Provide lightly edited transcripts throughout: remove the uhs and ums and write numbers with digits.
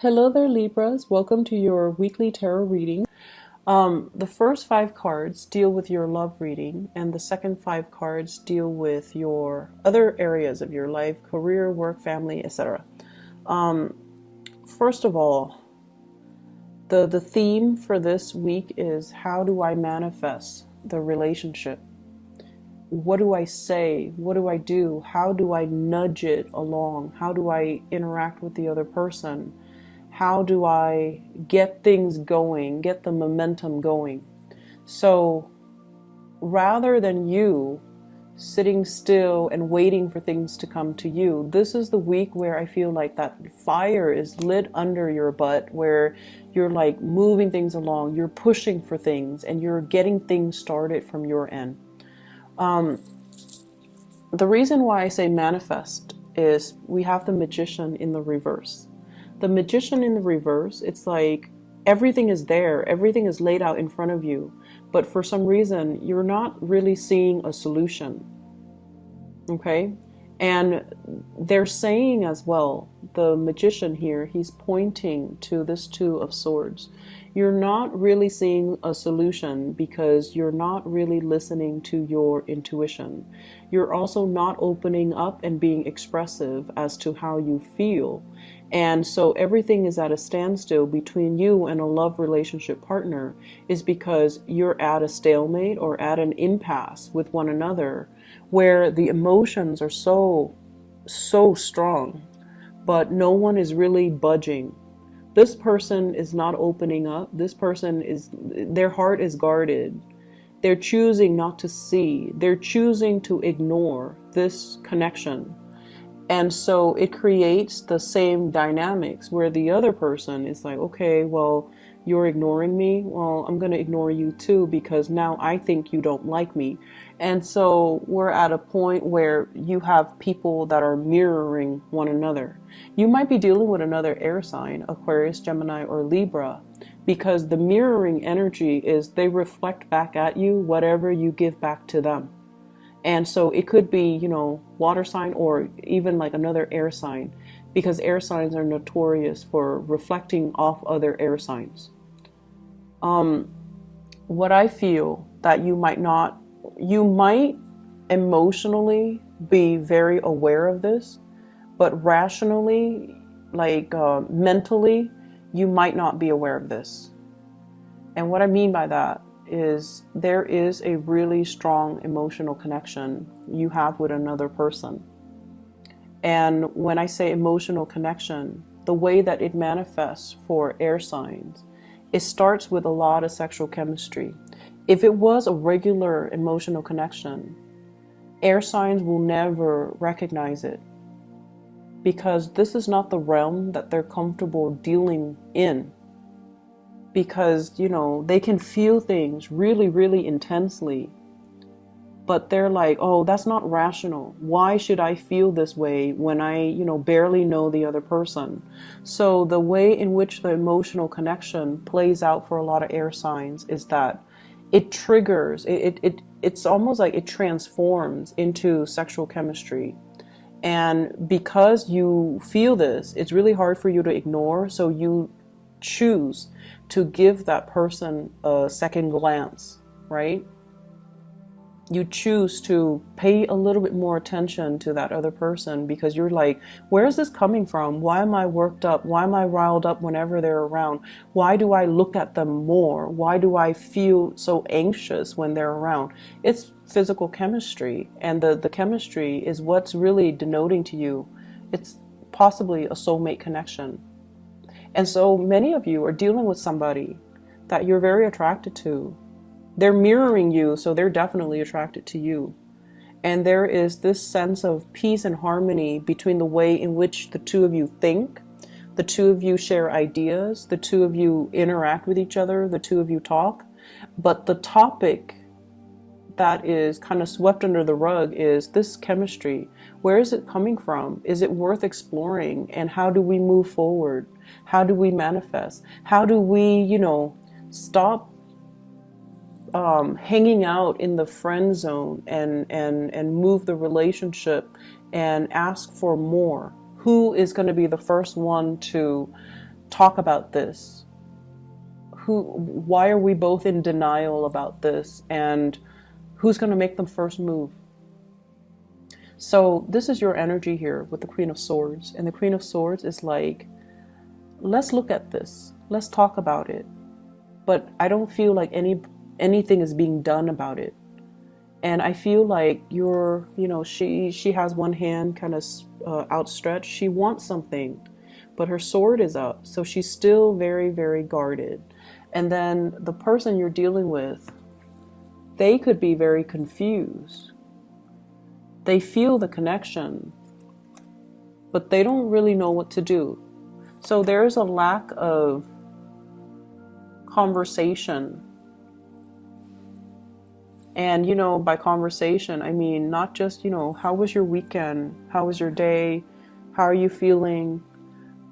Hello there, Libras. Welcome to your weekly tarot reading. The first five cards deal with your love reading, and the second five cards deal with your other areas of your life, career, work, family, etc. First of all, the theme for this week is how do I manifest the relationship? What do I say? What do I do? How do I nudge it along? How do I interact with the other person? How do I get things going, get the momentum going? So rather than you sitting still and waiting for things to come to you, this is the week where I feel like that fire is lit under your butt, where you're like moving things along, you're pushing for things, and you're getting things started from your end. The reason why I say manifest is we have the Magician in the reverse. The Magician in the reverse, it's like everything is there, everything is laid out in front of you, but for some reason you're not really seeing a solution. Okay? And they're saying as well, the Magician here, he's pointing to this Two of Swords. You're not really seeing a solution because you're not really listening to your intuition. You're also not opening up and being expressive as to how you feel. And so everything is at a standstill between you and a love relationship partner is because you're at a stalemate or at an impasse with one another, where the emotions are so strong, but no one is really budging. This person is not opening up. This person is, their heart is guarded. They're choosing not to see. They're choosing to ignore this connection. And so it creates the same dynamics where the other person is like, okay, well, you're ignoring me. Well, I'm going to ignore you too because now I think you don't like me. And so we're at a point where you have people that are mirroring one another. You might be dealing with another air sign, Aquarius, Gemini, or Libra, because the mirroring energy is they reflect back at you whatever you give back to them. And so it could be, water sign or even like another air sign, because air signs are notorious for reflecting off other air signs. What I feel that you might emotionally be very aware of this, but rationally, like mentally, you might not be aware of this. And what I mean by that is there is a really strong emotional connection you have with another person. And when I say emotional connection, the way that it manifests for air signs, it starts with a lot of sexual chemistry. If it was a regular emotional connection, air signs will never recognize it because this is not the realm that they're comfortable dealing in. Because, they can feel things really, really intensely, but they're like, oh, that's not rational. Why should I feel this way when I, barely know the other person? So the way in which the emotional connection plays out for a lot of air signs is that it triggers, it's almost like it transforms into sexual chemistry. And because you feel this, it's really hard for you to ignore. So you choose to give that person a second glance, right? You choose to pay a little bit more attention to that other person because you're like, where is this coming from? Why am I worked up? Why am I riled up whenever they're around? Why do I look at them more? Why do I feel so anxious when they're around? It's physical chemistry, and the chemistry is what's really denoting to you. It's possibly a soulmate connection. And so many of you are dealing with somebody that you're very attracted to. They're mirroring you, so they're definitely attracted to you. And there is this sense of peace and harmony between the way in which the two of you think, the two of you share ideas, the two of you interact with each other, the two of you talk. But the topic that is kind of swept under the rug is this chemistry. Where is it coming from? Is it worth exploring? And how do we move forward? How do we manifest? How do we, stop hanging out in the friend zone and move the relationship and ask for more? Who is going to be the first one to talk about this? Why are we both in denial about this? And who's going to make the first move? So this is your energy here with the Queen of Swords. And the Queen of Swords is like, let's look at this. Let's talk about it. But I don't feel like anything is being done about it. And I feel like she has one hand kind of outstretched. She wants something, but her sword is up. So she's still very, very guarded. And then the person you're dealing with, they could be very confused. They feel the connection, but they don't really know what to do. So there's a lack of conversation. And, by conversation, I mean, not just, how was your weekend? How was your day? How are you feeling?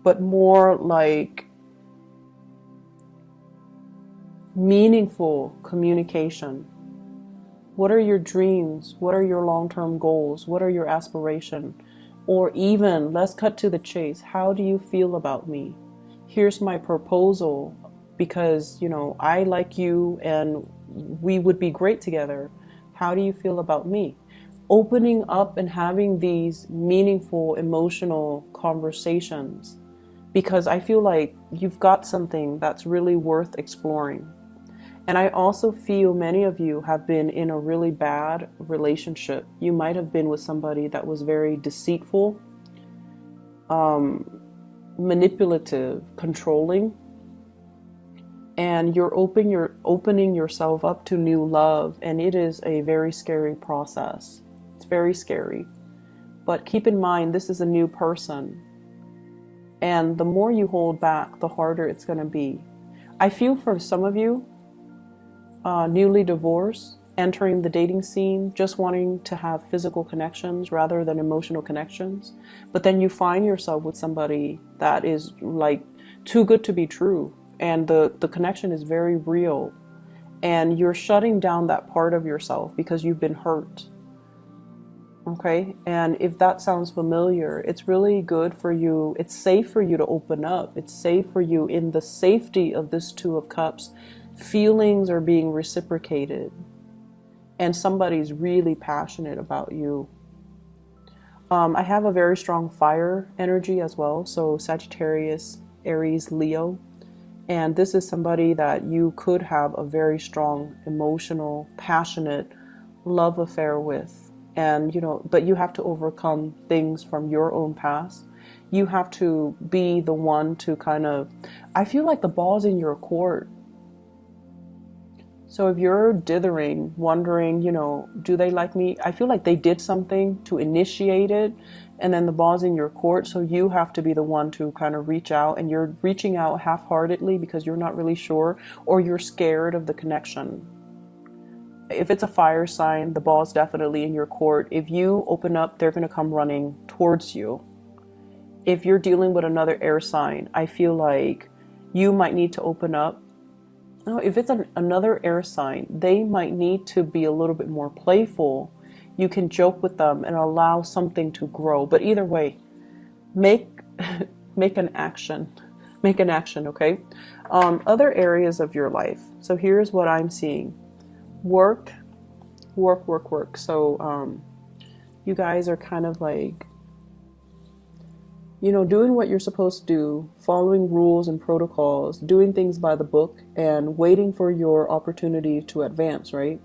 But more like meaningful communication. What are your dreams? What are your long-term goals? What are your aspirations? Or even, let's cut to the chase. How do you feel about me? Here's my proposal because, I like you and we would be great together. How do you feel about me? Opening up and having these meaningful, emotional conversations, because I feel like you've got something that's really worth exploring. And I also feel many of you have been in a really bad relationship. You might have been with somebody that was very deceitful, manipulative, controlling. And you're opening yourself up to new love. And it is a very scary process. It's very scary. But keep in mind, this is a new person. And the more you hold back, the harder it's going to be. I feel for some of you, newly divorced, entering the dating scene, just wanting to have physical connections rather than emotional connections. But then you find yourself with somebody that is like too good to be true. And the connection is very real. And you're shutting down that part of yourself because you've been hurt. Okay? And if that sounds familiar, it's really good for you. It's safe for you to open up. It's safe for you in the safety of this Two of Cups. Feelings are being reciprocated. And somebody's really passionate about you. I have a very strong fire energy as well. So Sagittarius, Aries, Leo. And this is somebody that you could have a very strong, emotional, passionate love affair with. And, but you have to overcome things from your own past. You have to be the one to I feel like the ball's in your court. So if you're dithering, wondering, do they like me? I feel like they did something to initiate it, and then the ball's in your court. So you have to be the one to reach out, and you're reaching out half-heartedly because you're not really sure, or you're scared of the connection. If it's a fire sign, the ball's definitely in your court. If you open up, they're going to come running towards you. If you're dealing with another air sign, I feel like you might need to open up. No, if it's another air sign, they might need to be a little bit more playful. You can joke with them and allow something to grow. But either way, make an action. Make an action, okay? Other areas of your life. So here's what I'm seeing. Work. So you guys are kind of like, doing what you're supposed to do, following rules and protocols, doing things by the book, and waiting for your opportunity to advance, right?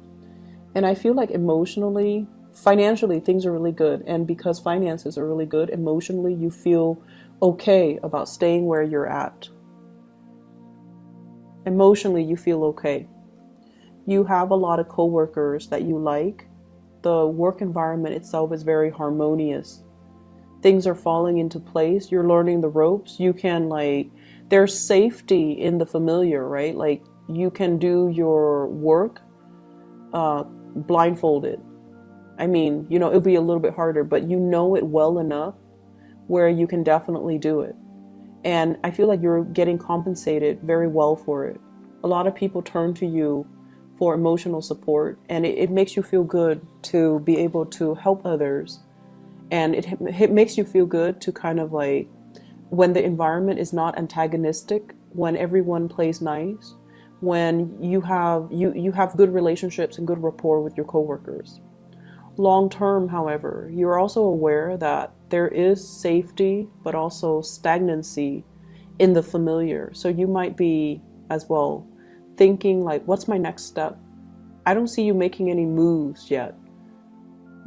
And I feel like emotionally, financially, things are really good. And because finances are really good, emotionally, you feel okay about staying where you're at. Emotionally, you feel okay. You have a lot of coworkers that you like. The work environment itself is very harmonious. Things are falling into place. You're learning the ropes. You can there's safety in the familiar, right? Like you can do your work blindfolded. I mean, it'll be a little bit harder, but you know it well enough where you can definitely do it. And I feel like you're getting compensated very well for it. A lot of people turn to you for emotional support, and it makes you feel good to be able to help others. And it makes you feel good to when the environment is not antagonistic, when everyone plays nice, when you have good relationships and good rapport with your coworkers. Long term, however, you're also aware that there is safety but also stagnancy in the familiar. So you might be as well thinking like, what's my next step? I don't see you making any moves yet.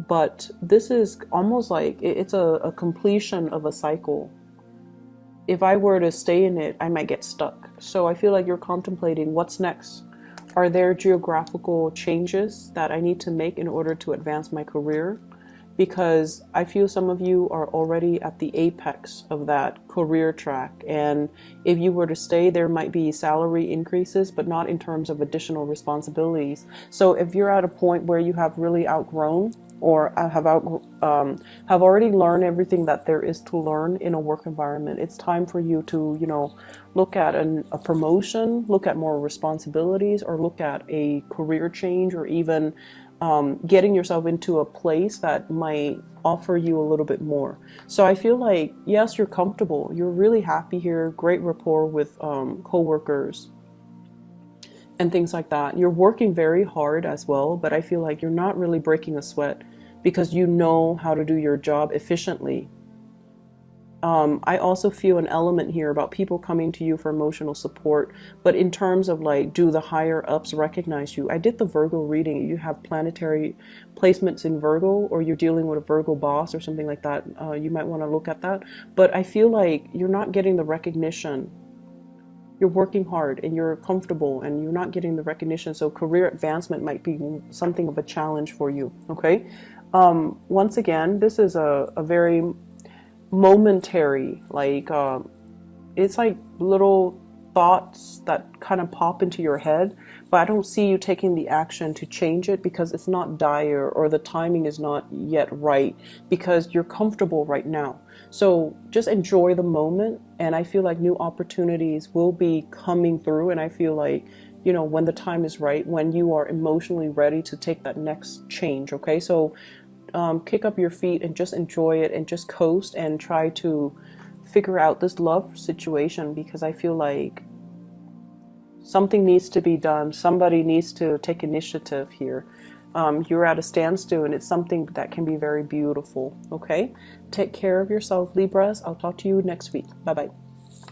But this is almost like it's a completion of a cycle. If I were to stay in it, I might get stuck. So I feel like you're contemplating what's next. Are there geographical changes that I need to make in order to advance my career? Because I feel some of you are already at the apex of that career track. And if you were to stay, there might be salary increases, but not in terms of additional responsibilities. So if you're at a point where you have really outgrown or have already learned everything that there is to learn in a work environment, it's time for you to, look at a promotion, look at more responsibilities, or look at a career change, or even getting yourself into a place that might offer you a little bit more. So I feel like, yes, you're comfortable. You're really happy here, great rapport with coworkers and things like that. You're working very hard as well, but I feel like you're not really breaking a sweat because you know how to do your job efficiently. I also feel an element here about people coming to you for emotional support, but in terms of like, do the higher ups recognize you? I did the Virgo reading. You have planetary placements in Virgo, or you're dealing with a Virgo boss or something like that. You might want to look at that. But I feel like you're not getting the recognition. You're working hard and you're comfortable and you're not getting the recognition. So career advancement might be something of a challenge for you. Okay. Once again, this is a very momentary, like it's like little thoughts that kind of pop into your head, but I don't see you taking the action to change it because it's not dire or the timing is not yet right, because you're comfortable right now. So just enjoy the moment, and I feel like new opportunities will be coming through, and I feel like, when the time is right, when you are emotionally ready to take that next change. Okay, so kick up your feet and just enjoy it and just coast and try to figure out this love situation, because I feel like something needs to be done. Somebody needs to take initiative here. You're at a standstill and it's something that can be very beautiful. Okay? Take care of yourself, Libras. I'll talk to you next week. Bye-bye.